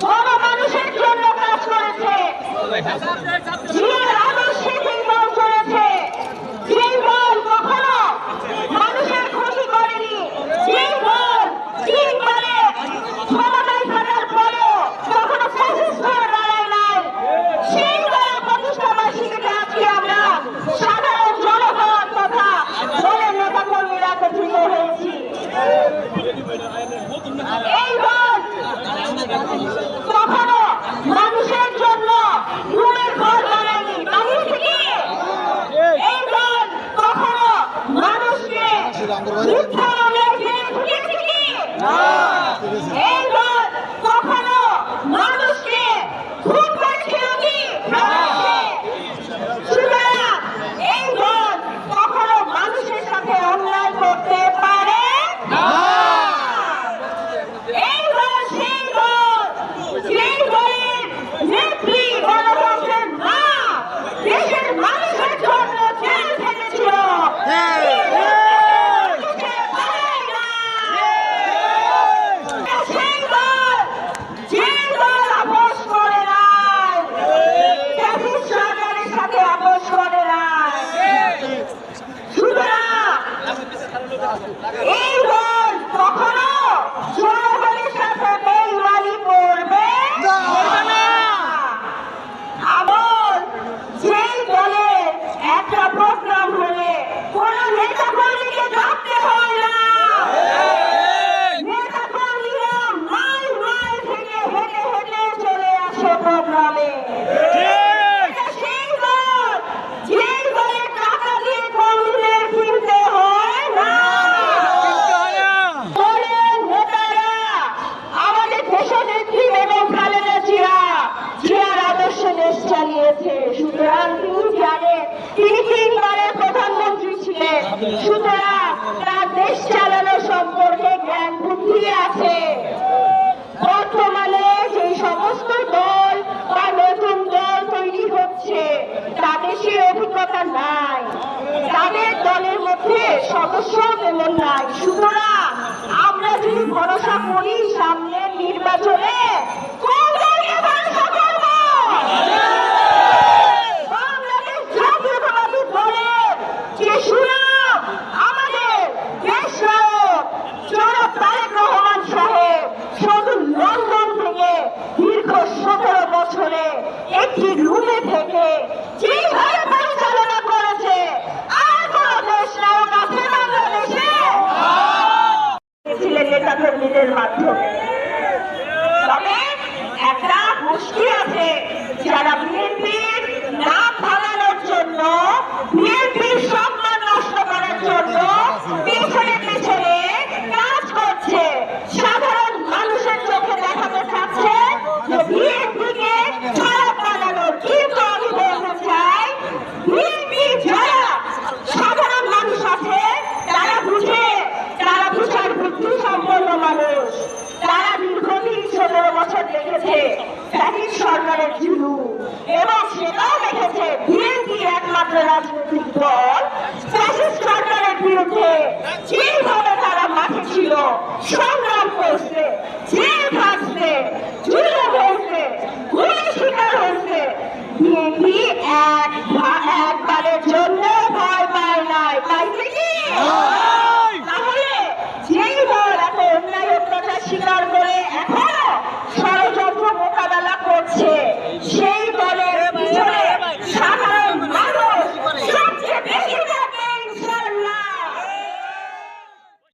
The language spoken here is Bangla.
বড় মানুষের জন্য কাজ করেছে, জীবনের আদর্শে যেই দল চলেছে, যেই দল কখনো মানুষের ক্ষতি করেনি, যেই দল 3 বারে ক্ষমতায় থাকার পরেও কখনো ফ্যাসিস্ট হয়ে দাঁড়ায় নাই, সেই দলের প্রতিষ্ঠা বার্ষিকীতে আজকে আমরা সাধারণ জনগণ তথা দলের নেতা কর্মীরা একত্রিত হয়েছি। এই দল কখনো মানুষের জন্য ঘুমের ঘর বানায়নি, বানিয়েছে কি? এই দল কখনো মানুষকে মিথ্যা মামলায় জেলে ঢুকিয়েছে কি? এই দল কখনো মানুষকে খুন করেছিল কি? সুতরাং এই দল কখনো মানুষের সাথে অন্যায় করতে পারে না। এই দল সেই দল, যেই দলের নেত্রী গণতন্ত্রের মা দেশের মানুষের জন্য জেল থেকেছিল। সেই দল, যেই দল আপোষ করে নাই, ফ্যাসিস্ট সরকারের সাথে আপোষ করে নাই। সুতরাং এই দল কখনো জনগণের সাথে বেইমানি করবে না। আবার যেই দলের একটা প্রোগ্রাম হলে কোন নেতা কর্মীকে ডাকতে হয় না, নেতা কর্মীরা মাইল মাইল থেকে হেঁটে হেঁটে চলে আসে প্রোগ্রামে। সেই দল, যেই দলে টাকা দিয়ে কর্মীদের কিনতে হয় না। দলের নেতারা আমাদের দেশনেত্রী বেগম খালেদা জিয়ার আদর্শে দেশ চালিয়েছে। সুতরাং তিনি জানেন, তিনি 3 বারের প্রধানমন্ত্রী ছিলেন। সুতরাং তার দেশ চালানো সম্পর্কে জ্ঞান বুদ্ধি আছে। বর্তমানে যে সমস্ত দল বা নতুন দল তৈরি হচ্ছে তাদের সে অভিজ্ঞতা নাই, তাদের দলের মধ্যে সদস্য তেমন নাই। সুতরাং আমরা যদি ভরসা করি সামনের নির্বাচনে, কোন দলকে ভরসা করব? বাংলাদেশ জাতীয়তাবাদী দলের যে সুনাম, আমাদের দেশ নায়ক জনাব তারেক রহমান সাহেব শুধু লন্ডন থেকে দীর্ঘ 17 বছরে একটি রুমে থেকে যেভাবে পরিচালনা করেছে, আর কোন দেশ নায়ক আছে বাংলাদেশে? ছিলেন নেতা কর্মীদের মাধ্যমে। তবে একটা গোষ্ঠী আছে যারা বিএনপির নাম ভাঙানোর জন্য, বিএনপির সম্মান নষ্ট করার জন্য পেছনে পেছনে কাজ করছে। সাধারণ মানুষের চোখে দেখাতে চাচ্ছে যে বিএনপিকে খারাপ বানানোর। কিন্তু আমি বলতে চাই, বিএনপি যারা সাধারণ মানুষ আছে তারা বুঝে, তারা বুঝার বুদ্ধি সম্পন্ন মানুষ। তারা দীর্ঘদিন 17 বছর দেখেছে ফ্যাসিস্ট সরকারের জুলুম, এবং সেটাও দেখেছে বিএনপি একমাত্র রাজনৈতিক দল ফ্যাসিস্ট সরকারের বিরুদ্ধে যেভাবে তারা মাঠে ছিল, সংগ্রাম